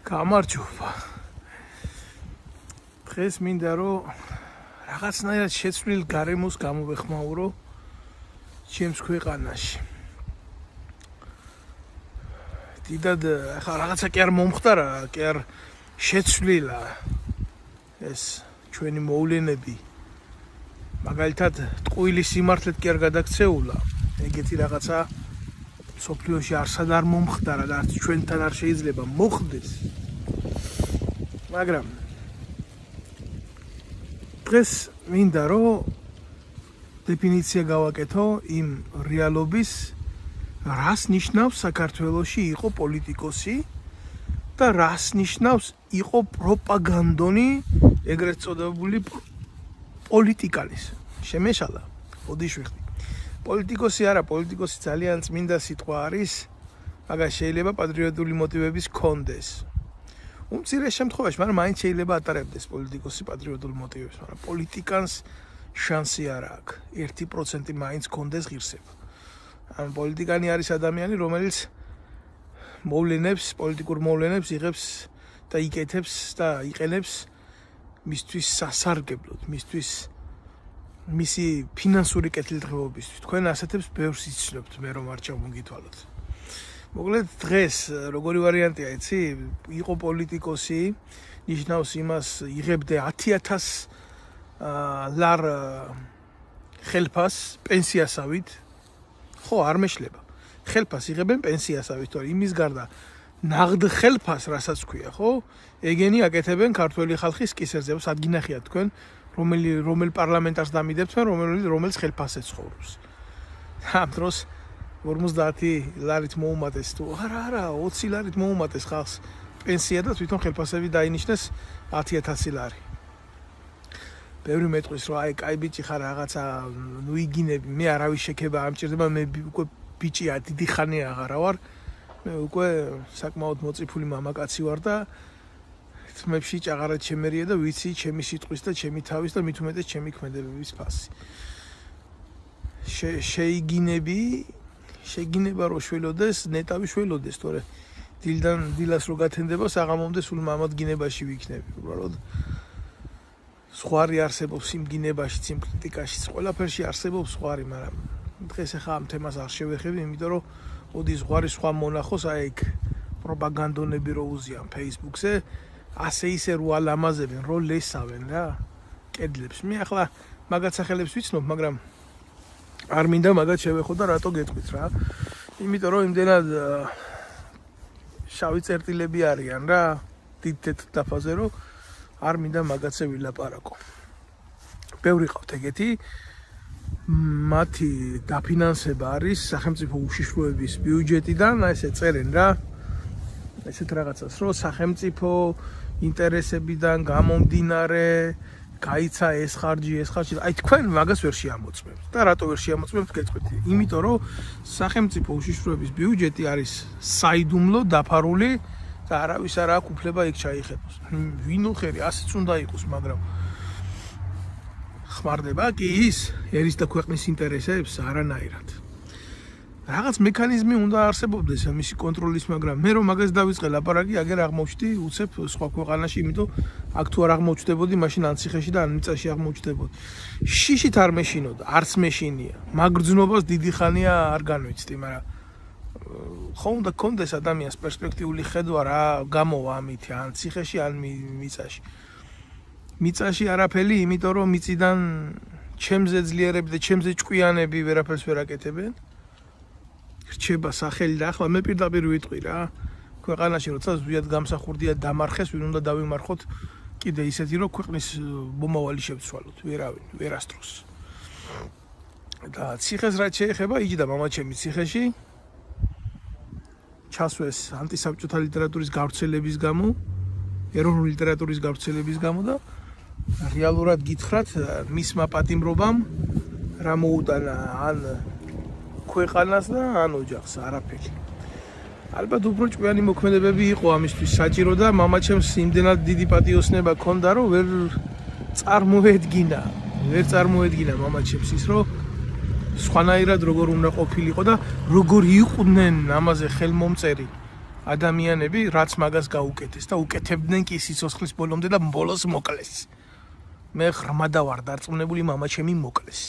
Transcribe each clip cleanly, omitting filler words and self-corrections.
გამარჯობა. დღეს მინდა რომ რაღაცნაირად შეცვლილ გარემოს გამოვეხმაურო ჩემს ქვეყანაში. დიდად ახლა რაღაცა კი არ მომხდარა, კი არ შეცვლილა ეს ჩვენი მოვლენები. მაგალითად, ტყუილის სიმართლეთ კი არ გადაქცეულა. ეგეთი რაღაცა სოფლიოში არსად არ მომხდარა და არც ჩვენთან არ შეიძლება მოხდეს. მაგრამ დღეს მინდა რომ დეფინიცია გავაკეთო იმ რეალობის, რას ნიშნავს საქართველოში იყო პოლიტიკოსი და რას ნიშნავს იყო პროპაგანდონი, ეგრეთ წოდებული პოლიტიკალის. შემეშალა, ოდიშვიხდი. პოლიტიკოსი არა, პოლიტიკოსი ძალიან წმინდა სიტყვა არის, მაგრამ შეიძლება პატრიოტული მოტივების კონდეს. უმცირეს შემთხვევაში, მაგრამ მაინც შეიძლება ატარებდეს პოლიტიკოსი პატრიოტული მოტივებს, მაგრამ პოლიტიკანს შანსი არ აქვს. 1% მაინც კონდეს ღირსება. ან პოლიტიკანი არის ადამიანი, რომელიც მოვლენებს, პოლიტიკურ მოვლენებს იღებს და იკეთებს და იყენებს მისთვის სასარგებლოდ, მისთვის მისი ფინანსური კეთილდღეობისთვის. თქვენ ასეთებს ბევრს იცნობთ, მე რომ არ ჩამოგითვალოთ. მოკლედ დღეს როგორი ვარიანტია, იცი? იყო პოლიტიკოსი, ნიშნავს იმას, იღებდე 10,000 ლარ ხელფას პენსიასავით. ხო, არ მეშლება. ხელფას იღებენ პენსიასავით, თორე იმის გარდა ნაღდ ხელფას, რასაც ქვია, ხო? ეგენი აკეთებენ ქართველი ხალხის კისერზე. სადგინახიათ თქვენ, რომელ პარლამენტარს დამიდებთ, რომელს ხელფასზე ცხოვრობს. ამ დროს 50 ლარით მოუმატეს თუ არა, 20 ლარით მოუმატეს ხალხს პენსია და თვითონ ხელფასები დაინიშნეს 10,000 ლარი. ბევრი მეტყვის რომ აი კაი ბიჭი ხარ რაღაცა ნუ იგინები, მე არავის შექება ამჭირდება, მე უკვე ბიჭია, დიდი ხანი აღარა ვარ. მე უკვე საკმაოდ მოწიფული მამაკაცი ვარ და თმებში ჭაღარად შემერია და ვიცი ჩემი სიტყვის და ჩემი თავის და მით უმეტეს ჩემი ქმედებების ფასი. შეგინება რომ შველოდეს, ნეტავი შველოდეს, თორე დილდან დილას რო გათენდება, საღამომდე სულ მამადგინებაში ვიქნები. უბრალოდ სხვარი არსებობს იმ გინებაში, იმ კრიტიკაში, ყველაფერში არსებობს სხვარი, მაგრამ დღეს ახლა ამ თემას არ შევეხები, იმიტომ რომ ოდი ზღვარი სხვა მონახოს, აი ეგ პროპაგანდონები რო უზიან Facebook-ზე, ასე ისე რო ალამაზებენ, რო ლესავენ რა კედლებს. მე ახლა მაგათ სახელებს ვიცნობ, მაგრამ არ მინდა მაგათ შევეხო და რატო გეტყვით რა. იმიტომ რომ იმდენად შავი წერტილები არიან რა, დიდ თეთრ დაფაზე რომ არ მინდა მაგათზე ვილაპარაკო. ბევრი ყავთ ეგეთი, მათი დაფინანსება არის სახელმწიფო უშიშროების ბიუჯეტიდან, ესე წერენ რა. ესეთ რაღაცას, რომ სახელმწიფო ინტერესებიდან გამომდინარე გაიცა ეს ხარჯი, აი თქვენ მაგას ვერ შეამოწმებთ. და რატო ვერ შეამოწმებთ, გეტყვით? იმიტომ რომ სახელმწიფო უშიშროების ბიუჯეტი არის საიდუმლო დაფარული და არავის არ აქვს უფლება იქ ჩაიხედოს. ვინ უხერი, ასეც უნდა იყოს, მაგრამ ხმარდება კი ის ერის და ქვეყნის ინტერესებს არანაირად. რაღაც მექანიზმი უნდა არსებობდეს მისი კონტროლის, მაგრამ მე რომ მაგას დავიწყე ლაპარაკი, აგერ აღმოჩნდი უცებ სხვა ქვეყანაში, იმიტომ აქ თუ არ აღმოჩნდებოდი, მაშინ ან ციხეში და ან მიწაში აღმოჩნდებოდი. შიშით არ მეშინოდა, არც მეშინია. მაგრძნობას დიდი ხანია არ განვიცდი, მაგრამ ხო უნდა კონდეს ადამიანს პერსპექტიული ხედვა რა გამოვა ამით, ან ციხეში, ან მიწაში. მიწაში არაფერი, იმიტომ რომ მიწიდან ჩემზე ძლიერები და ჩემზე ჭკვიანები ვერაფერს ვერ აკეთებენ. რჩება სახელი და ახლა მე პირდაპირ ვიტყვი რა. ქვეყანაში როცა ზვიად გამსახურდია დამარხეს, ვინ უნდა დავიმარხოთ კიდე ისეთი რომ ქვეყნის მომავალი შევცვალოთ, ვერავინ, ვერასდროს. და ციხეს რაც შეეხება, იჯდა მამაჩემი ციხეში. ჩასვეს ანტისაბჭოთა ლიტერატურის გავრცელების გამო, ეროვნული ლიტერატურის გავრცელების გამო და რეალურად გითხრათ, მისმა პატიმრობამ რა მოუტანა ან ქვეყანას და ან ოჯახს, არაფერი. ალბათ უფრო ჭკვიანი მოქმედებები იყო ამისთვის საჭირო და მამაჩემს იმდენად დიდი პატიოსნება ჰქონდა, რომ ვერ წარმოედგინა მამაჩემს ის, რომ სხვანაირად როგორ უნდა ყოფილიყო და როგორ იყვნენ ამაზე ხელმომწერი ადამიანები რაც მაგას გაუკეთეს და უკეთებდნენ კი სიცოცხლის ბოლომდე და ბოლოს მოკლეს. მე ღრმადა ვარ დარწმუნებული მამა ჩემი მოკლეს.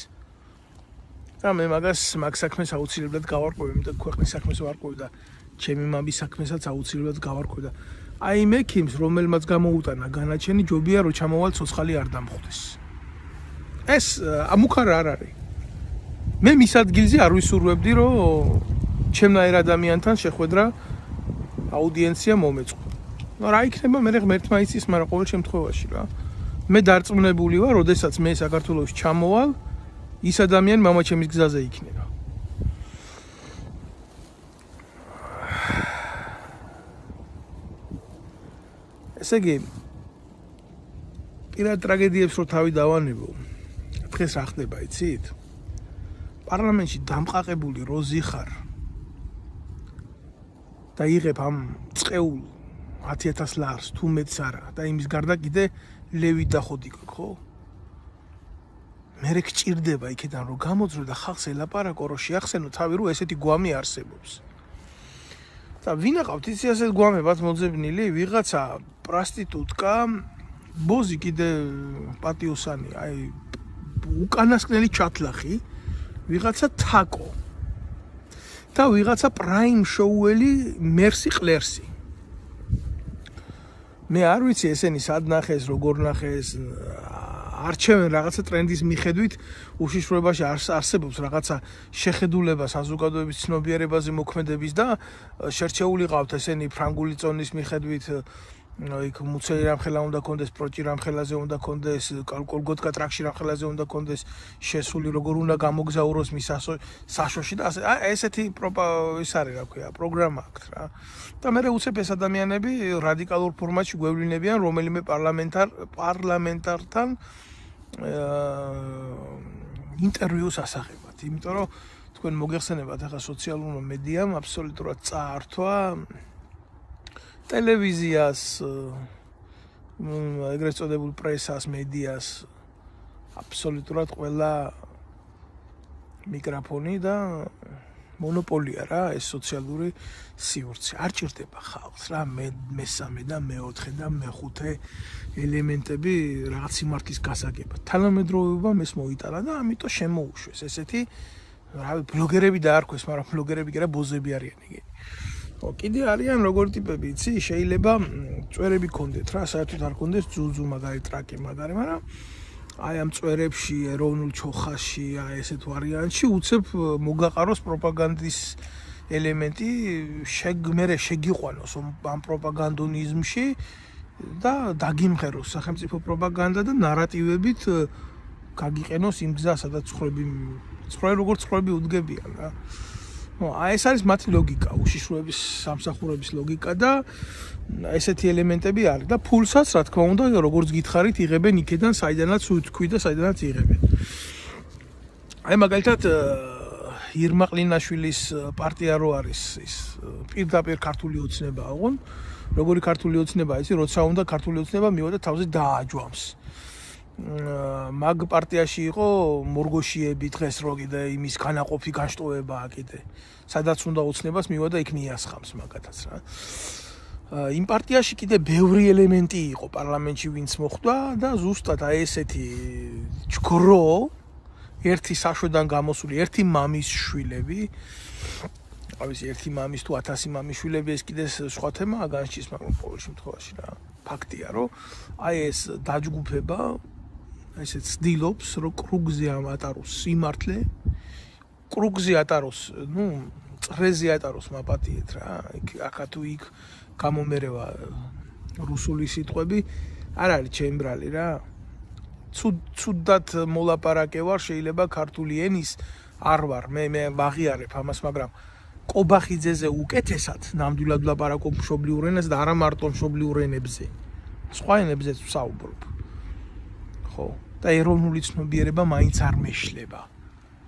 და მე მაგ საქმეს აუცილებლად გავარკვევი, იმიტომ ქვეყნის საქმეს ვარკვევი და ჩემი მამის საქმესაც აუცილებლად გავარკვევი და აი მე ქიმს რომელმაც გამოუტანა განაჩენი ჯობია რომ ჩამოვალ ცოცხალი არ დამხვდეს. ეს ამუქარა არ არის. მე მის ადგილზე არ ვისურვებდი რომ ჩემნაირ ადამიანთან შეხვედრა აუდიენცია მომეწყო. ნუ რა იქნება მე ღმერთმა იცის, მაგრამ ყოველ შემთხვევაში რა. მე დარწმუნებული ვარ, როდესაც მე საქართველოში ჩამოვალ, ის ადამიანი მამა ჩემის გზაზე იქნება. ესე იგი, პირად ტრაგედიებს რო თავი დავანებო, დღეს რა ხდება, იცით? პარლამენტში დამყაყებული როზი ხარ და იღებ ამ წეულ 10,000 ლარს თუ მეც არა და იმის გარდა კიდე ლევი დახოდი გქ, ხო? მე გჭირდება იქიდან რომ გამოძრო და ხალხს ელაპარაკო, რომ შეახსენო თავი რომ ესეთი გვამი არსებობს. და ვინ აყავთ იცი ასეთ გვამებად მოძებნილი, ვიღაცა პროსტიტუტკა, ბოზი კიდე პატიოსანი, აი უკანასკნელი ჩათლახი, ვიღაცა თაკო და ვიღაცა პრაიმ შოუელი მერსი ყლერსი. მე არ ვიცი ესენი სად ნახეს, როგორ ნახეს, არჩევენ რაღაცა ტრენდის მიხედვით, უშიშროებაში არსებობს რაღაცა შეხედულება საზოგადოების ცნობიერებაზე მოქმედების და შერჩეული ყავთ ესენი ფრანგული წონის მიხედვით იქ მუცელი რამხელა უნდა კონდეს, პროჭი რამხელაზე უნდა კონდეს, კოლგოტკა ტრაქში რამხელაზე უნდა კონდეს, შესული როგორ უნდა გამოგზაუროს მის საშოში და ასე. ესეთი ის არის, რა ქვია, პროგრამა აქვს რა. და მე უცებ ეს ადამიანები რადიკალურ ფორმატში გვევლინებიან რომელიმე პარლამენტართან ინტერვიუს ასახებად. იმიტომ რომ თქვენ მოგეხსენებათ ახლა სოციალურ მედიამ აბსოლუტურად წაართვა ტელევიზიას, ეგრეთ წოდებულ პრესას, მედიას აბსოლუტურად ყველა მიკროფონი და მონოპოლია რა ეს სოციალური სივრცე. არ ჭირდება ხალხს რა მესამე და მეოთხე და მეხუთე ელემენტები რაღაც სიმართლის გასაგებად. თანამედროვეობამ ეს მოიტანა და ამიტომ შემოუშვეს ესეთი რავი ბლოგერები დაარქვეს, მაგრამ ბლოგერები კი არა ბოზები არიან იგი. კიდე არიან როგორ ტიპები, იცი, შეიძლება წვერები კონდეთ რა, საერთოდ არ კონდეს ძუძუ მაგარი ტრაკი მაგარი, მაგრამ აი ამ წვერებში, ეროვნულ ჩოხაში, აი ესეთ ვარიანტში უცებ მოგაყაროს პროპაგანდის ელემენტი, მე შეგიყვანოს ამ პროპაგანდონიზმში და დაგიმღეროს სახელმწიფო პროპაგანდა და ნარატივებით გაგიყენოს იმ გზას, სადაც ცხოვრები როგორც ცხოვრები უდგებიან რა. აი ეს არის მათი ლოგიკა, უშიშროების სამსახურების ლოგიკა და ესეთი ელემენტები არის და ფულსაც რა თქმა უნდა როგორც გითხარით იღებენ იქიდან საიდანაც უთქვი და საიდანაც იღებენ. აი მაგალითად ირმაყლინაშვილის პარტია რო არის ის პირდაპირ ქართული ოცნება აღონ, როგორი ქართული ოცნება იცი, როცა უნდა ქართული ოცნება მივოდა თავზე დააჯვამს. მაგ პარტიაში იყო მორგოშიები დღეს რო კიდე იმის განაყოფი განშტოება კიდე სადაც უნდა ოცნებას მივოდა იქ მიასხამს მაგათაც რა. იმ პარტიაში კიდე ბევრი ელემენტი იყო პარლამენტში ვინც მოხვდა და ზუსტად აი ესეთი ჯგრო ერთი საშვედან გამოსული ერთი მამის შვილები ავის ერთი მამის თუ 1000 მამის შვილები ეს კიდე სხვა თემაა განსჭის, მაგრამ ყოველ შემთხვევაში რა ფაქტია რომ აი ეს დაჯგუფება ესე ცდილობს რომ კრუგზე ატაროს სიმართლე, კრუგზე ატაროს, წრეზე ატაროს მაპატიეთ რა. აქ თუ იქ გამომერევა რუსული სიტყვები არ არის ჩემბრალი რა. ცუდად მოლაპარაკე ვარ, შეიძლება ქართული ენის არ ვარ, მე ვაღიარებ ამას, მაგრამ კობახიძეზე უკეთესად ნამდვილად ვლაპარაკობ მშობლიურ ენაზე და არა მარტო მშობლიურ ენებზე. სხვა ენებზეც ვსაუბრობ. ხო. და ეროვნული ცნობიერება მაინც არ მეშლება.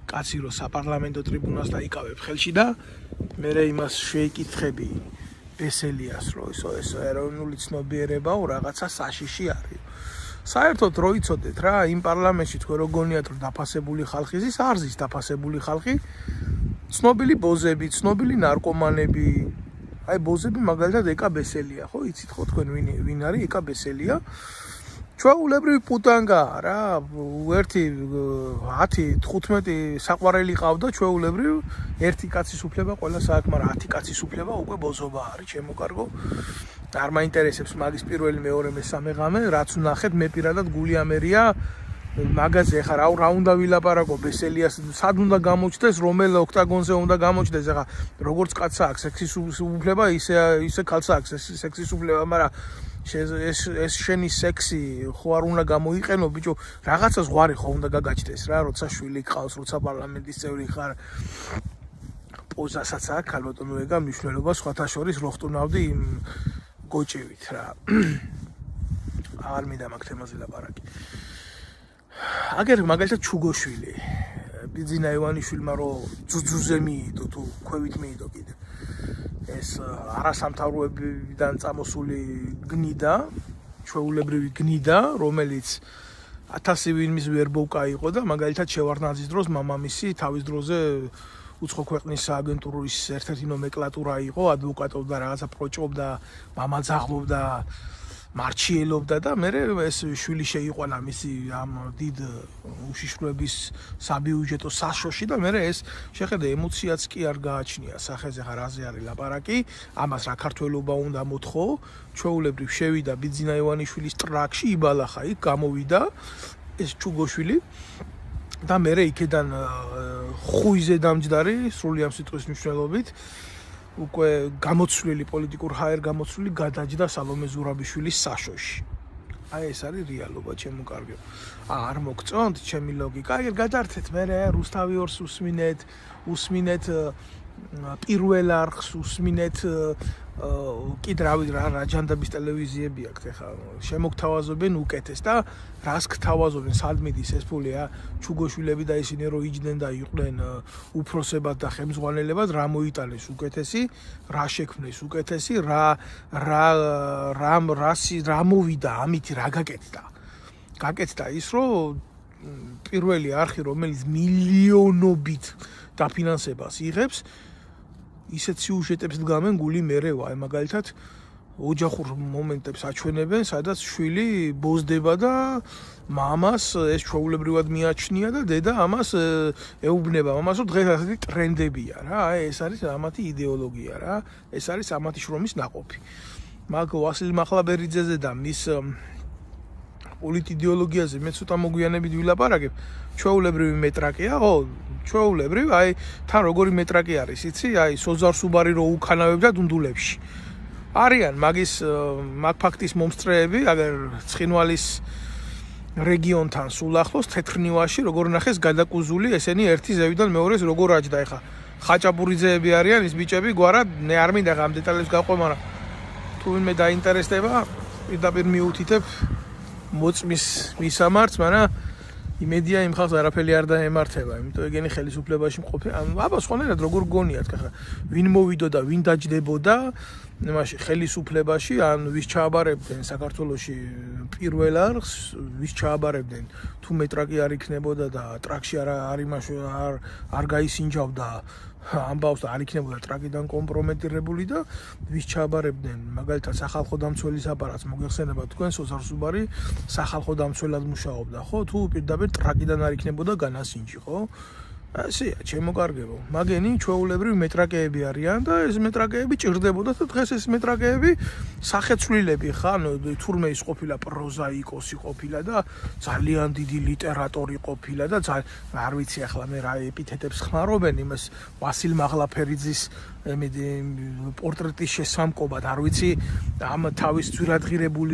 კაცი რო საპარლამენტო ტრიბუნას დაიკავებ ხელში და მე იმას შეიკითხები ბესელიას რომ ეს ეროვნული ცნობიერებაო რაღაცა საშიში არის. საერთოდ რო იცოდეთ რა, იმ პარლამენტში თქვენ რო გონიათ რომ დაფასებული ხალხი ზის, არ ზის დაფასებული ხალხი, ცნობილი ბოზები, ცნობილი ნარკომანები, აი ბოზები მაგალითად ეკა ბესელია, ხო, იცით ხო თქვენ ვინ არის ეკა ბესელია? ჩვეულებრივი პუტანგაა რა, ერთი 10-15 საყვარელი ყავდა ჩვეულებრივ, ერთი კაცის უფლება ყველა საქმე, მაგრამ 10 კაცის უფლება უკვე ბოზობა არის, ჩემო კარგო. არ მაინტერესებს მაგის პირველი, მეორე, მესამე ღამე, რაც ვნახეთ, მე პირადად გული ამერია მაგაზე ხარ, რა უნდა ვილაპარაკო ბესელიას, სად უნდა გამოჩნდეს, რომელ ოქტაგონზე უნდა გამოჩნდეს, ახლა როგორც კაცს აქვს სექსის უფლება, ისე ქალს აქვს სექსის უფლება, მაგრამ ეს შენი სექსი ხო არ უნდა გამოიყენო, ბიჭო, რაღაცა ზღვარი ხო უნდა გაგაჩნდეს რა, როცა შვილი გყავს, როცა პარლამენტის წევრი ხარ. პოზასაც აქვს ალბათო ეგა მნიშვნელობა სხვათა შორის რო ხტუნავდი იმ გოჭივით რა. არ მინდა მაგ თემაზე ლაპარაკი. აგერ მაგალითად ჩუგოშვილი ბიძინა ივანიშვილმა რო ძუძუზე მიიდო თუ ქვევით მიიდო კიდე ეს არასამთავროებიდან წამოსული გნიდა ჩვეულებრივი გნიდა რომელიც 1000 ვინმის ვერბოვკა იყო და მაგალითად შევარდნაძის დროს მამამისი თავის დროზე უცხო ქვეყნის სააგენტურის ერთ-ერთი ნომენკლატურა იყო ადვოკატობდა რაღაცა პროჭობდა მამა ძაღლობდა მარჩიელობდა და მე ეს შვილი შეიყვანა მისი ამ დიდ უშიშროების საბიუჯეტო საშოში და მე ეს შეხედე ემოციაც კი არ გააჩნია სახეზე ხარ აზე არის ლაპარაკი ამას რა ქართველობა უნდა მოთხო ჩვეულებრივ შევიდა ბიძინა ივანიშვილის ტრაქში იბალახა იქ გამოვიდა ეს ჩუგოშვილი და მე იქედან ხუიზე დამჯდარი სრული ამ სიტყვის მნიშვნელობით უკვე გამოცვლილი პოლიტიკურ ჰაერ გამოცვლილი გადაჯდა სალომე ზურაბიშვილის საშოში. აი ეს არის რეალობა, ჩემო კარგო. არ მოგწონთ ჩემი ლოგიკა. აი გადართეთ მე რუსთავი ორს უსმინეთ პირველ არხს უსმინეთ კიდე რა ჯანდაბის ტელევიზიები აქვს ეხლა შემოგთავაზობენ უკეთეს და რას გთავაზობენ სადმიდის ეს ფულია ჩუგოშვილები და ისინი რო იჯდნენ და იყვნენ უფროსებად და ხელმძღვანელებად რა მოიტანეს უკეთესი რა შექმნეს უკეთესი რა მოვიდა ამით რა გაკეთდა ის რომ პირველი არხი რომელიც მილიონობით დაფინანსებას იღებს ისეთ სიუჟეტებს დგამენ გული მერევა, აი მაგალითად ოჯახურ მომენტებს აჩვენებენ, სადაც შვილი ბოზდება და მამას ეს ჩვეულებრივად მიაჩნია და დედა ამას ეუბნება, ამას რომ დღეს ასეთი ტრენდებია რა, აი ეს არის ამათი იდეოლოგია რა, ეს არის ამათი შრომის ნაყოფი. მაგ ვასილ მახლაბერიძეზე და მის პოლიტიდეოლოგიაზე მე ცოტა მოგვიანებით ვილაპარაკებ. ჩვეულებრივი მეტრაკია, ხო, ჩვეულებრივ, აი თან როგორი მეტრაკი არის, იცი? აი სოზარ სუბარი რო უქანავებდა დუნდულებში. არიან მაგ ფაქტის მომსწრეები, აგერ ცხინვალის რეგიონთან სულ ახლოს თეთრნივაში როგორ ნახეს გადაკუზული ესენი ერთი ზევიდან მეორეს როგორ აჯდა ეხა. ხაჭაპურიძეები არიან ის ბიჭები, გვარად, მე არ მინდა ამ დეტალებს გავყვე, მაგრამ თუ ვინმე დაინტერესდება, პირდაპირ მიუთითებ მოწმის მისამართს, მაგრამ იმედია იმ ხალხს არაფერი არ დაემართება, იმიტომ ეგენი ხელისუფლებაში მყოფი. აბა სხვანაირად როგორ გონიათ, ხა ვინ მოვიდო და ვინ დაჯდებოდა იმაში ხელისუფლებაში, ან ვის ჩააბარებდნენ საქართველოში პირველ არხს, ვის ჩააბარებდნენ თუ მეტრაკი არ იქნებოდა და ტრაქში არ გაისინჯავდა ამბავს და არ იქნებოდა ტრაკიდან კომპრომეტირებული და ვის ჩააბარებდნენ მაგალითად სახალხო დამცველის აპარატს მოგეხსენება თქვენ სოზარ სუბარი სახალხო დამცველად მუშაობდა ხო თუ პირდაპირ ტრაკიდან არ იქნებოდა განასინჯი ხო ასეა ჩემო კარგებო მაგენი ჩვეულებრივი მეტრაკეები არიან და ეს მეტრაკეები ჭირდებოდა და დღეს ეს მეტრაკეები სახეცვლილები ხან თურმე ის ყოფილა პროზაიკოსი ყოფილა და ძალიან დიდი ლიტერატორი ყოფილა და არ ვიცი ახლა მე რა ეპითეტებს ხმარობენ იმას ვასილ მაღლაფერიძის პორტრეტის შესამკობად არ ვიცი ამ თავის ძვირადღირებულ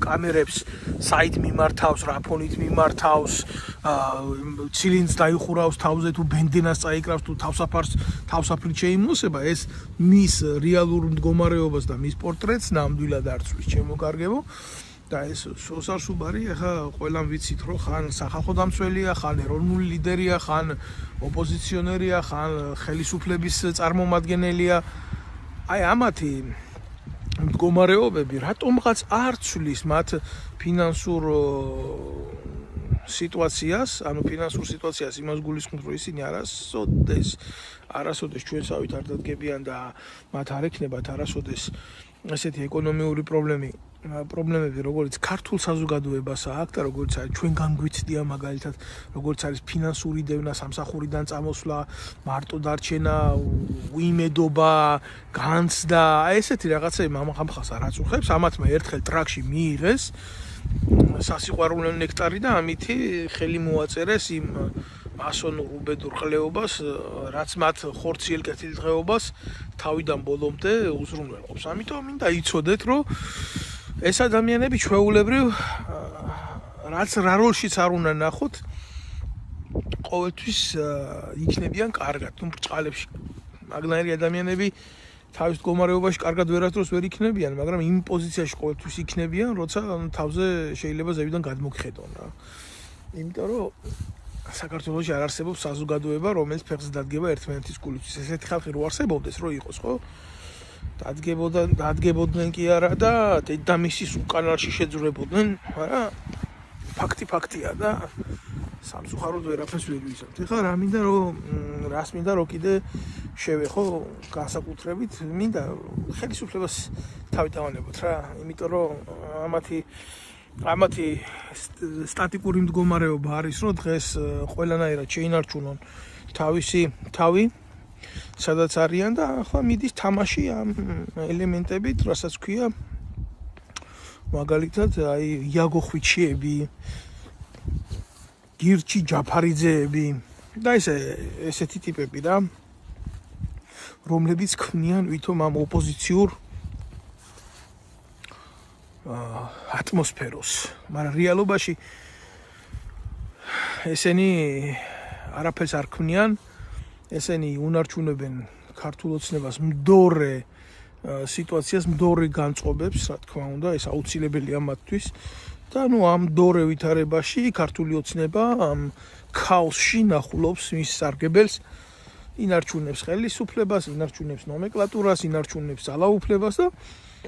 კამერებს საით მიმართავს რა ფონით მიმართავს ცილინდს დაიხურავს თავზე თუ ბენდენას წაიკრავს თუ თავსაფრით შეიმოსება ეს მის რეალურ მდგომარეობას და მის პორტრეტს ნამდვილად არწვის ჩემო კარგებო და ეს სოზარ სუბარი ახლა ყველამ ვიცით რომ ხან სახალხო დამცველია ხან ეროვნული ლიდერია ხან ოპოზიციონერია ხან ხელისუფლების წარმომადგენელია აი ამათი მდგომარეობები რატომღაც არ ცვლის მათ ფინანსურ სიტუაციას, ანუ ფინანსურ სიტუაციას იმას გულისხმობ, რომ ისინი არასოდეს ჩვენსავით არ დადგებიან და მათ არ ექნებათ არასოდეს ესეთი ეკონომიური პრობლემები, როგორც ქართულ საზოგადოებას აქვს და როგორც არის ჩვენგან გვიცდია მაგალითად, როგორც არის ფინანსური დევნა, სამსახურიდან წამოსვლა, მარტო დარჩენა, უიმედობა, განცდა, ესეთი რაღაცები მამახამხას არ აწუხებს, ამათმა ერთხელ ტრაქში მიიღეს სასიყვარულო ნექტარი და ამითი ხელი მოაწერეს იმ მასონურ უბედურ ყლეობას, რაც მათ ხორციელ კეთილდღეობას თავიდან ბოლომდე უზრუნველყოფს. ამიტომ მინდა იცოდეთ, რომ ეს ადამიანები ჩვეულებრივ რა როლშიც არ უნდა ნახოთ, ყოველთვის იქნებიან კარგად, თუ ბრწყალებში მაგნაირი ადამიანები თავის მდგომარეობაში კარგად ვერასდროს ვერ იქნებიან, მაგრამ იმ პოზიციაში ყოველთვის იქნებიან, როცა თავზე შეიძლება ზევიდან გადმოგხედონ რა. იმიტომ რომ საქართველოში არ არსებობს საზოგადოება, რომელიც ფეხზე დადგება ერთმანეთის გულისთვის. ესეთი ხალხი რო არსებობდეს, რო იყოს, ხო? დადგებოდნენ კი არა და დედამისის უკანალში შეძრებოდნენ, არა? ფაქტია და სამწუხაროდ ვერაფერს ვერ ვიზამთ. ეხლა რას მინდა რომ კიდე შევეხო განსაკუთრებით, მინდა ხელისუფლებას თავით ავანებოთ რა, იმიტომ რომ ამათი სტატიკური მდგომარეობა არის, რომ დღეს ყველანაირად შეინარჩუნონ თავისი თავი, სადაც არიან და ახლა მიდის თამაში ამ ელემენტებით, რასაც ქვია მაგალითად აი იაგო ხვიჩიები, გირჩი ჯაფარიძეები და ესეთი ტიპები რა, რომლებიც ქმნიან ვითომ ამ ოპოზიციურ ატმოსფეროს, მაგრამ რეალობაში ესენი არაფერს არ ქმნიან, ესენი უნარჩუნებენ ქართულ ოცნებას მდორე სიტუაციას, მდორე განწყობებს, რა თქმა უნდა, ეს აუცილებელია მათთვის და ამ მდორე ვითარებაში ქართული ოცნება ამ ქაოსში ნახულობს მის სარგებელს, ინარჩუნებს ხელისუფლებას, ინარჩუნებს ნომენკლატურას, ინარჩუნებს ძალაუფლებას და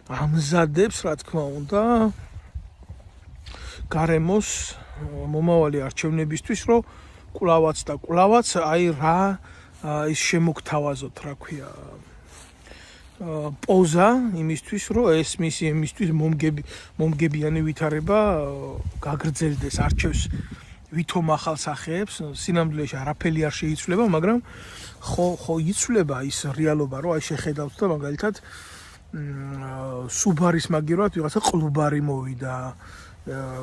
ამზადებს, რა თქმა უნდა, გარემოს მომავალი არჩევნებისთვის, რომ კვლავაც აი რა ის შემოგთავაზოთ, რა ქვია, პოზა იმისთვის, რომ ეს მისთვის მომგებიანი ვითარება გაგრძელდეს, არჩევს ვითომ ახალ სახეებს, სინამდვილეში არაფერი არ შეიცვლება, მაგრამ ხო იცვლება ის რეალობა, რომ აი შეხედავთ და მაგალითად სუბარის მაგივრად ვიღაცა ყლუბარი მოვიდა,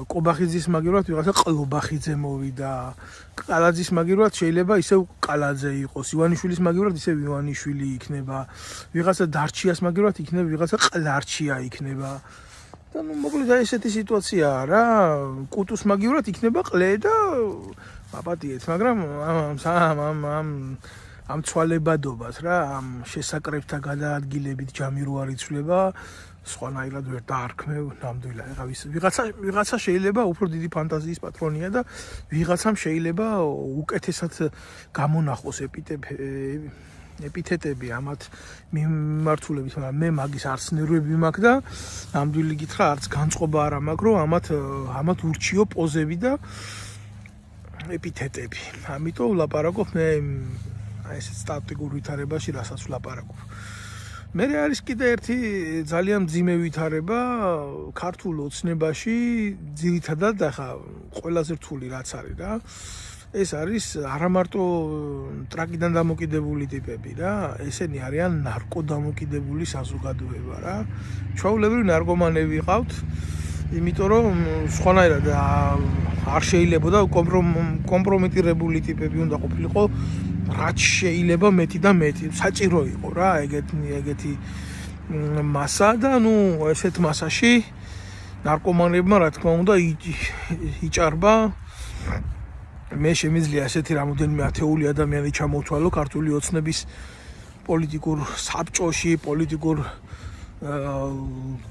კობახიძის მაგივრად ვიღაცა ყლობახიძე მოვიდა, ყალაძის მაგივრად შეიძლება ისევ ყალაძე იყოს, ივანიშვილის მაგივრად ისევ ივანიშვილი იქნება, ვიღაცა დარჩიას მაგივრად იქნება ვიღაცა ყლარჩია იქნება. და მოკლედ ესეთი სიტუაციაა რა, კუტუს მაგივრად იქნება ყლე და აპატიეთ, მაგრამ ამ ცვალებადობას რა, ამ შესაკრებთა გადაადგილებით ჯამი რო არ იცვლება, სხვანაირად ვერ დაარქმევ ნამდვილად. ეხლა ვიღაცა შეიძლება უფრო დიდი ფანტაზიის პატრონია და ვიღაცამ შეიძლება უკეთესად გამონახოს ეპითეტები ამათ მიმართულებით, მაგრამ მე მაგის არც ნერვები მაქვს და ნამდვილი გითხრა არც განწყობა არ მაქვს, რომ ამათ ურჩიო პოზები და ეპითეტები. ამიტომ ვლაპარაკობ მე ეს სტატიკურ ვითარებაში, რასაც ვლაპარაკობ. მე არის კიდე ერთი ძალიან მძიმე ვითარება ქართულ ოცნებაში, ძირითადად ახლა ყველაზე რთული რაც არის რა. ეს არის არა მარტო ტრაკიდან დამოკიდებული ტიპები რა, ესენი არიან ნარკოდამოკიდებული საზოგადოება რა. ჩვეულებრივი ნარკომანები ვიყავთ, იმიტომ რომ სხვანაირად არ შეიძლება და კომპრომიტირებული ტიპები უნდა ყოფილიყო, რაც შეიძლება მეტი და მეტი. საჭირო იყო რა ეგეთი მასა და ესეთ მასაში ნარკომანებმა რა თქმა უნდა იჭარბა. მე შემიძლია ესეთი რამოდენიმე ათეული ადამიანი ჩამოვთვალო ქართული ოცნების პოლიტიკურ საბჭოში, პოლიტიკურ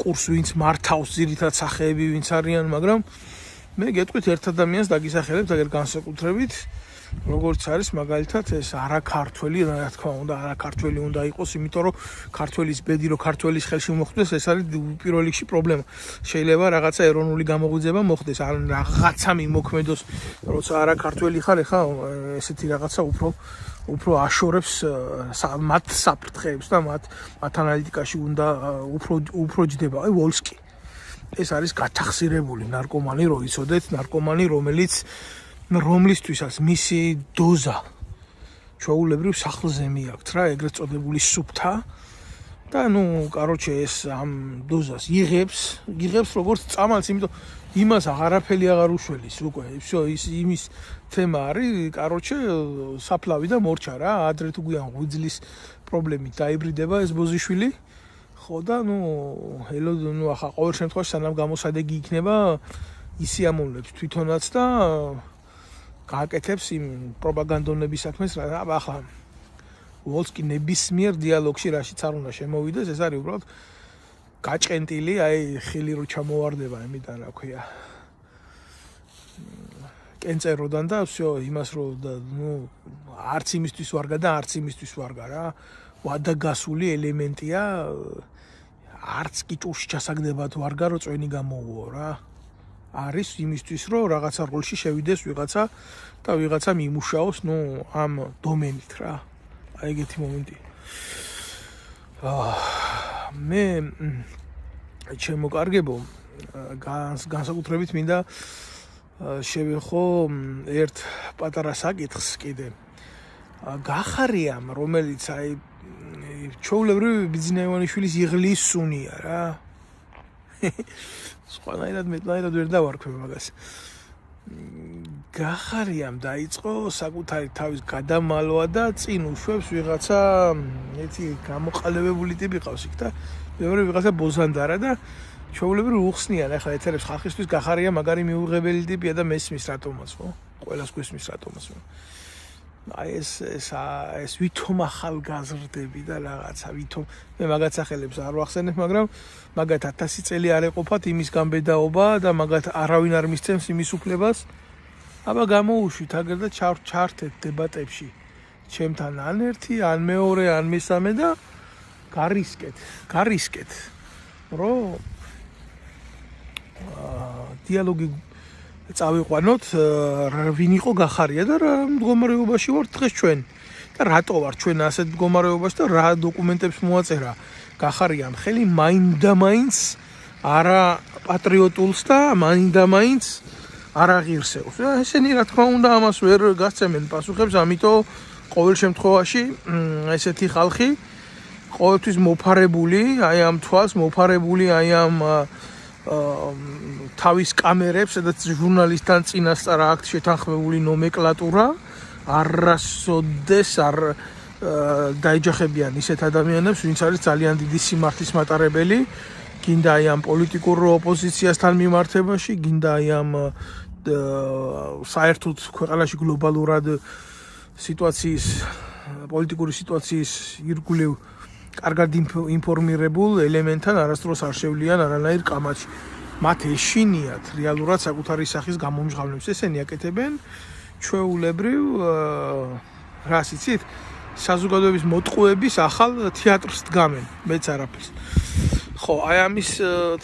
კურსს ვინც მართავს ძირითად სახეები ვინც არიან, მაგრამ მე გეტყვით ერთ ადამიანს დაგისახელებთ აგერ განსაკუთრებით, როგორც არის მაგალითად ეს არაქართველი, რა თქმა უნდა, არაქართველი უნდა იყოს, იმიტომ რომ ქართველის ბედი რო ქართველის ხელში მოხვდეს, ეს არის პირველ რიგში პრობლემა. შეიძლება რაღაცა ეროვნული გამოღვიძება მოხდეს, ან რაღაცა მიმოქმედოს, როცა არაქართველი ხარ, ეხა ესეთი რაღაცა უფრო აშორებს მათ საფრთხეებს და მათ ანალიტიკაში უნდა უფრო ჯდება. აი ვოლსკი. ეს არის გათახსირებული ნარკომანი, რო იცოდეთ, ნარკომანი, რომლისთვისაც მისი დოზა ჩვეულებრივ სახლზე მიაქვთ რა, ეგრეთ წოდებული სუფთა და ეს ამ დოზას იღებს როგორც წამალს, იმიტომ იმას აღარაფერი აღარ უშველის უკვე. ის იმის თემა არის, საფლავი და მორჩა რა, ადრე თუ გვიან ღვიძლის პრობლემით დაიბრიდება ეს ბოზიშვილი. ხო და ახლა ყოველ შემთხვევაში სანამ გამოსადეგი იქნება, ისიამოვნებს თვითონაც და გააკეთებს იმ პროპაგანდონების საქმეს, რა ახლა ვოლსკი ნებისმიერ დიალოგში რაშიც არ უნდა შემოვიდეს, ეს არის უბრალოდ გაჭენტილი, აი ხილი რო ჩამოვარდება იმიდან, რა ქვია, კენწეროდან და იმას რო არც იმისთვის ვარგა და არც იმისთვის ვარგა რა, ვადაგასული ელემენტია, არც კიჭურში ჩასაგდებად ვარგა, რო წვენი გამოუო რა. არის იმისთვის, რომ რაღაცა როლში შევიდეს ვიღაცა და ვიღაცა მიმუშაოს, ამ დომენით რა. აი ეგეთი მომენტი. მე შემოკარგებო განსაკუთრებით მინდა შევეხო ერთ პატარა საკითხს კიდე. გახარიამ, რომელიც აი ჩვეულებრივ ბიძინა ივანიშვილის იღლის სუნია რა. სხვანაირად მეტნაირად ვერ დავარქვე მაგას. გახარიამ დაიწყო საკუთარი თავის გადამალვა და წინ უშვებს ვიღაცა ერთი გამოყალიბებული ტიპი ყავს იქ და მეორე ვიღაცა ბოზანდარა და ჩვეულებრივ უხსნიან ახლა ეთერებს ხალხისთვის გახარია მაგარი მიუღებელი ტიპია და მესმის რატომაც ხო? ყველას გვესმის რატომაც. აი ეს ვითომ ახალგაზრდები და რაღაცა ვითომ მე მაგათ სახელებს არ ვახსენებ, მაგრამ მაგათ 1000 წელი არ ეყოფათ იმის გამბედაობა და მაგათ არავინ არ მისცემს იმის უფლებას. აბა გამოუშვით აგერ და ჩართეთ დებატებში ჩემთან ან ერთი, ან მეორე, ან მესამე და გარისკეთ, რომ დიალოგი წავიყვანოთ, ვინ იყო გახარია და რა მდგომარეობაში ვართ დღეს ჩვენ და რატო ვართ ჩვენ ასეთ მდგომარეობაში და რა დოკუმენტებს მოაწერა გახარიამ ხელი მაინდამაინც არა პატრიოტულს და მაინდამაინც არ აღირსევს. ესენი რა თქმა უნდა ამას ვერ გასცემენ პასუხებს, ამიტომ ყოველ შემთხვევაში ესეთი ხალხი ყოველთვის მოფარებული, აი ამ თვალს მოფარებული, აი ამ თავის კამერებს, სადაც ჟურნალისტთან წინასწარ აქვთ შეთანხმებული ნომენკლატურა, არასოდეს არ დაეჯახებიან ისეთ ადამიანებს, ვინც არის ძალიან დიდი სიმართლის მატარებელი, გინდა აი ამ პოლიტიკურ ოპოზიციასთან მიმართებაში, გინდა აი ამ საერთოდ ქვეყანაში გლობალურად პოლიტიკური სიტუაციის ირგვლივ კარგად ინფორმირებულ ელემენტთან არასდროს არ შევლიან არანაირ კამათში. მათ ეშინიათ რეალურად საკუთარი სახის გამომჟღავნებს. ესენი აკეთებენ ჩვეულებრივ რას იცით? საზოგადოების მოტყუების ახალ თეატრს დგამენ, მეც არაფერს. ხო, აი ამის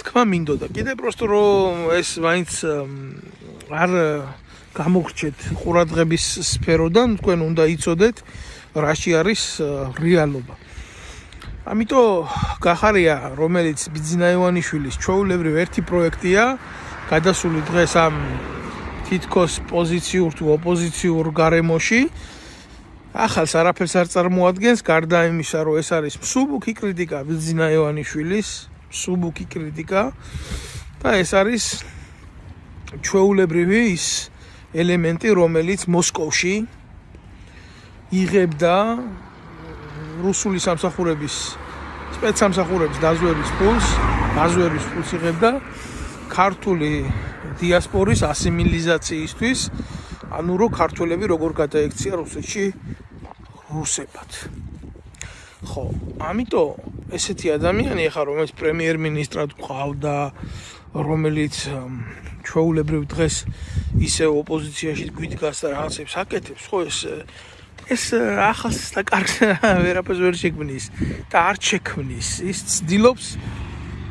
თქმა მინდოდა. კიდე პროსტო რომ ეს მაინც არ გამოგრჩეთ ყურადღების სფეროდან, თქვენ უნდა იცოდეთ რაში არის რეალობა. ამიტომ გახარია, რომელიც ბიძინა ივანიშვილის ჩვეულებრივ ერთი პროექტია, გადასული დღეს ამ თითქოს პოზიციურ თუ ოპოზიციურ გარემოში, ახალს არაფერს არ წარმოადგენს, გარდა იმისა, რომ ეს არის მსუბუქი კრიტიკა ბიძინა ივანიშვილის, მსუბუქი კრიტიკა და ეს არის ჩვეულებრივი ის ელემენტი, რომელიც მოსკოვში იღებდა რუსული სამსახურების სპეცსამსახურების დაზვერვის ფულს იღებდა ქართული დიასპორის ასიმილიზაციისთვის, ანუ რომ ქართველები როგორ გადაექცია რუსეთში რუსებად. ხო, ამიტომ ესეთი ადამიანი ახლა რომელიც პრემიერ-მინისტრად ყავდა, რომელიც ჩვეულებრივ დღეს ისევ ოპოზიციაში გვიდგას და რაღაცებს აკეთებს, ხო ეს ახალს და კარგს ვერაფერს ვერ შექმნის და არ შექმნის. ის ცდილობს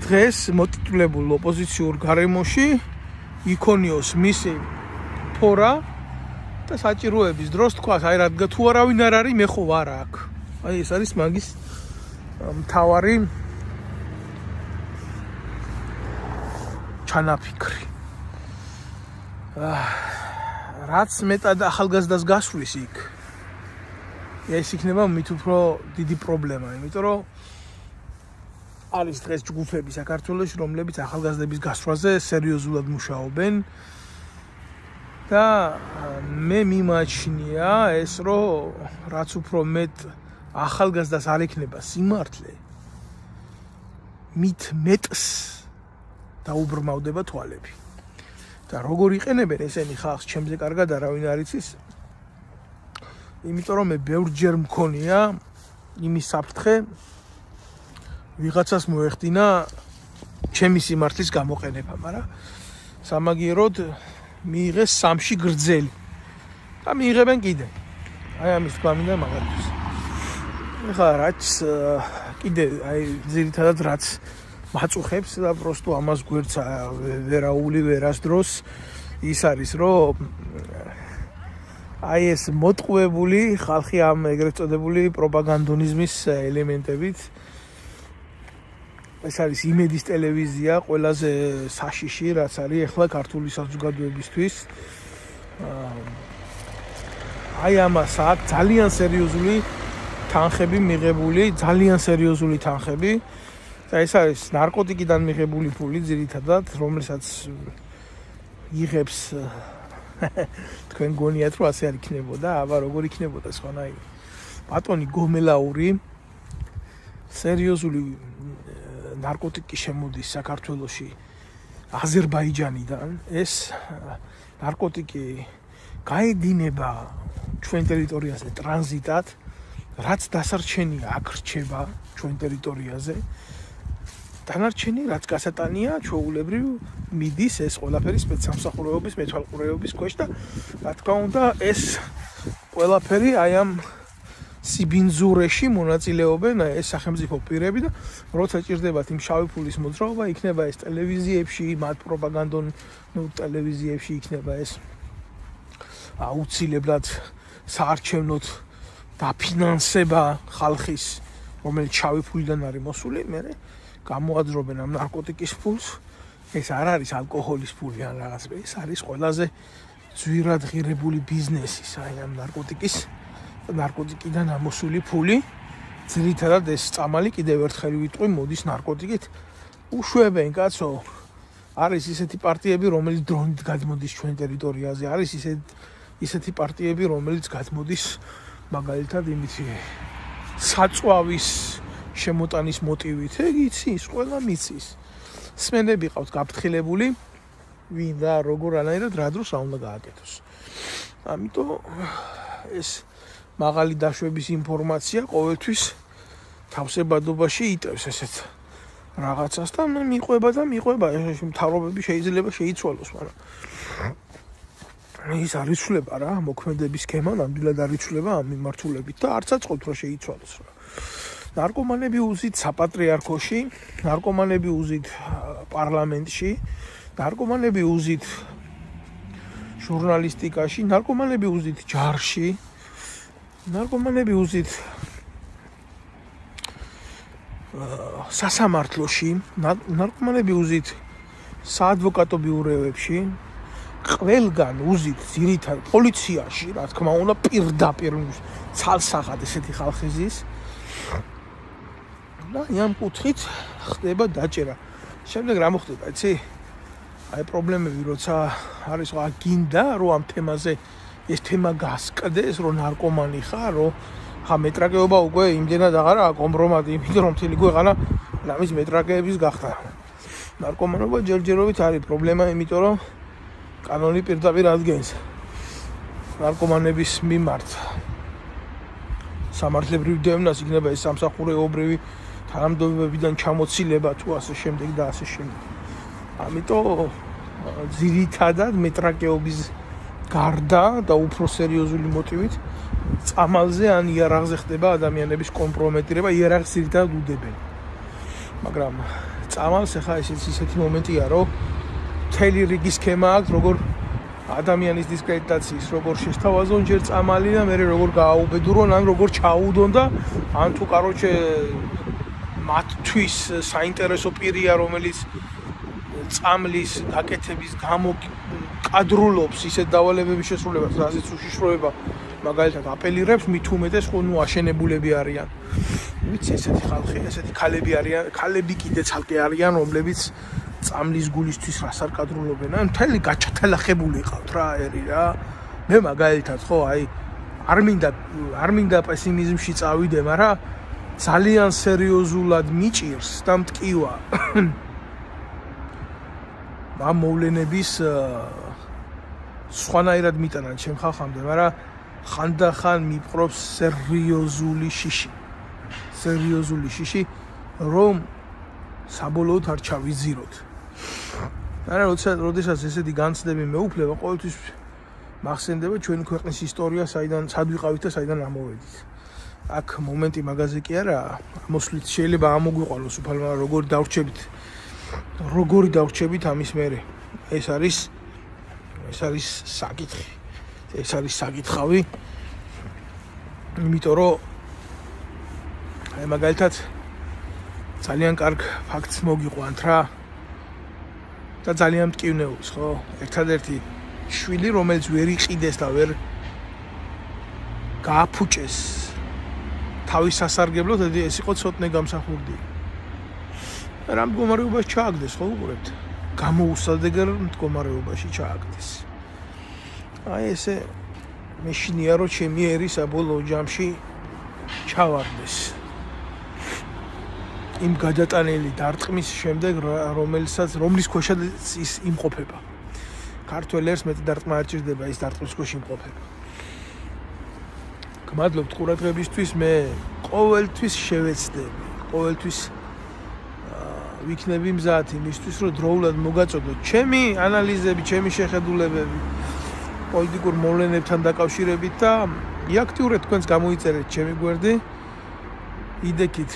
დღეს მოტიტულებულ ოპოზიციურ გარემოში იქონიოს მისი ფორა და საჭიროების დროს თქვა, აი რადგან თუ არავინ არ არის, მე ხო ვარ აქ. აი ეს არის მაგის მთავარი ჩანაფიქრი. რაც მეტად ახალგაზრდას გასვლის იქ, ეს იქნება მით უფრო დიდი პრობლემა, იმიტომ რომ არის დღეს ჯგუფები საქართველოში, რომლებიც ახალგაზრდების გასვლაზე სერიოზულად მუშაობენ და მე მიმაჩნია ეს, რომ რაც უფრო მეტ ახალგაზრდას არ ექნება სიმართლე, მით მეტს დაუბრმავდება თვალები. და როგორ იყენებენ ესენი ხალხს ჩემზე კარგად არავინ არ იცის. იმიტომ რომ მე ბევრჯერ მქონია იმის საფრთხე ვიღაცას მოეხდინა ჩემი სიმართლის გამოყენება, მაგრამ სამაგიეროდ მიიღეს სამში გრძელი და მიიღებენ კიდე. აი ამის თქვა მინდა მაგალითად. ეხლა რაც კიდე აი ძირითადად რაც მაწუხებს და პროსტო ამას გვერდს ვერაული ვერასდროს ის არის რომ აი ეს მოტყუებული ხალხი ამ ეგრეთ წოდებული პროპაგანდონიზმის ელემენტებით ეს არის იმედის ტელევიზია ყველაზე საშიში რაც არის ახლა ქართული საზოგადოებისთვის აი ამას აქვს ძალიან სერიოზული თანხები მიღებული ძალიან სერიოზული თანხები და ეს არის ნარკოტიკიდან მიღებული ფული ძირითადად რომელსაც იღებს თქვენ გონიათ რომ ასე არ იქნებოდა აბა როგორ იქნებოდა სხვანაირი ბატონი გომელაური სერიოზული ნარკოტიკი შემოდის საქართველოში აზერბაიჯანიდან ეს ნარკოტიკი გაედინება ჩვენ ტერიტორიაზე ტრანზიტად რაც დასარჩენია აქ რჩება ჩვენ ტერიტორიაზე დანარჩენი რაც გასატანია ჩვეულებრივ მიდის ეს ყველაფერი სპეცსამსახურეობის მეთვალყურეობის ქვეშ და რა თქმა უნდა ეს ყველაფერი აი ამ სიბინძურეში მონაწილეობენ ეს სახელმწიფო პირები და როცა ჭირდებათ იმ შავი ფულის მოძრაობა იქნება ეს ტელევიზიებში მათ პროპაგანდონ ტელევიზიებში იქნება ეს აუცილებლად საარჩევნოდ დაფინანსება ხალხის რომელიც შავი ფულიდან არის მოსული მე გამოაძრობენ ამ ნარკოტიკის ფულს ეს არ არის ალკოჰოლის ფული ან რაღაც ეს არის ყველაზე ძვირად ღირებული ბიზნესის აი ამ ნარკოტიკიდან ამოსული ფული ძირითადად ეს წამალი კიდევ ერთხელ ვიტყვი მოდის ნარკოტიკით უშვებენ კაცო არის ისეთი პარტიები რომელიც დრონით გადმოდის ჩვენ ტერიტორიაზე არის ისეთი პარტიები რომელიც გადმოდის მაგალითად იმითი საწვავის შემოტანის მოტივით ეგ იცის ყველა მიცის სმენები ყავთ გაფრთხილებული ვინ და როგორ ანაირად რა დროს რა უნდა გააკეთოს ამიტომ ეს მაღალი დაშვების ინფორმაცია ყოველთვის თავსებადობაში იტევს ესეთ რაღაცას და მიყვება ეს მთავრობები შეიძლება შეიცვალოს მაგრამ ის არ იცვლება რა მოქმედების სქემა ნამდვილად არ იცვლება ამ მიმართულებით და არც აწყობთ რომ შეიცვალოს რა ნარკომანები უზით საპატრიარქოში ნარკომანები უზით პარლამენტში ნარკომანები უზით ჟურნალისტიკაში ნარკომანები უზით ჯარში ნარკომანები უზით სასამართლოში ნარკომანები უზით საადვოკატო ბიუროებში ყველგან უზით ძირითადად პოლიციაში რა თქმა უნდა პირდაპირ ცალსახად ესეთი ხალხი ზის და ამ კუთხით ხდება დაჭერა შემდეგ რა მოხდება იცი აი პრობლემები როცა არის რა გინდა რომ ამ თემაზე ეს თემა გასკდეს რომ ნარკომანი ხარ რომ ხა მეტრაკეობა უკვე იმდენად აღარაა კომპრომატი იმიტომ რომ მთელი ქვეყანა რამის მეტრაკეების გახდა ნარკომანობა ჯერჯერობით არის პრობლემა იმიტომ რომ კანონი პირდაპირ ადგენს ნარკომანების მიმართ სამართლებრივ დევნას იქნება ეს სამსახურეობრივი თანამდებობებიდან ჩამოცილება თუ ასე შემდეგ და ასე შემდეგ. ამიტომ ძირითადად მეტრაკეობის გარდა და უფრო სერიოზული მოტივით წამალზე ან იარაღზე ხდება ადამიანების კომპრომეტირება, იარაღს ძირითადად უდებენ. მაგრამ წამალს ახლა ისეთი მომენტია, რომ მთელი რიგი სქემა აქვს, როგორ ადამიანის დისკრედიტაციის, როგორ შესთავაზონ ჯერ წამალი და მერე როგორ გააუბედურონ, ან როგორ ჩაუდონ და ან თუ კაროჩე მათთვის საინტერესო პირია, რომელიც წამლის გაკეთების გამო კადრულობს ისეთ დავალებების შესრულებას, რასაც უშიშროება მაგალითად აპელირებს, მით უმეტეს ხო აშენებულები არიან. ვიცი, ესეთი ხალხი, ესეთი ქალები არიან, ქალები კიდე ცალკე არიან, რომლებიც წამლის გულისთვის რას არ კადრულობენ, ან მთელი გაჩათალახებული ყავთ რა ერი რა. მე მაგალითად ხო, არ მინდა პესიმიზმში წავიდე, მაგრამ ძალიან სერიოზულად მიჭირს და მტკივა ამ მოვლენების სხვანაირად მიტანან ჩემ ხალხამდე, მაგრამ ხანდახან მიპყრობს სერიოზული შიში, რომ საბოლოოდ არ ჩავიზიროთ. მაგრამ როდესაც ესეთი განცდები მეუფლება, ყოველთვის მახსენდება ჩვენი ქვეყნის ისტორია, სად ვიყავით და საიდან ამოვედით. აქ მომენტი მაგაზე კი არა, მოსვლით შეიძლება ამოგვიყვანოს უფალ, მაგრამ როგორი დავრჩებით ამის მერე. ეს არის საკითხი. ეს არის საკითხავი. იმიტომ რომ მაგალითად ძალიან კარგ ფაქტს მოგიყვანთ რა. და ძალიან მტკივნეულს, ხო? ერთადერთი შვილი, რომელიც ვერ იყიდეს და ვერ გააფუჭეს თავის სასარგებლოდ, ეს იყო ცოტნე გამსახურდი. რა მდგომარეობაში ჩააგდეს, ხო უყურებთ? გამოუსადეგარ მდგომარეობაში ჩააგდეს. აი ესე მეშინია რომ ჩემი ერი საბოლოო ჯამში ჩავარდეს. იმ გადატანილი დარტყმის შემდეგ, რომლის ქვეშაც ის იმყოფება. ქართველ ერს მეტი დარტყმა არ ჭირდება, ის დარტყმის ქვეშ იმყოფება. გმადლობთ ყურადღებისთვის, მე ყოველთვის შევეცდები, ყოველთვის ვიქნები მზად იმისთვის, რომ დროულად მოგაწოდოთ ჩემი ანალიზები, ჩემი შეხედულებები პოლიტიკურ მოვლენებთან დაკავშირებით და იაქტიურეთ თქვენს გამოიწერეთ ჩემი გვერდი. იდექით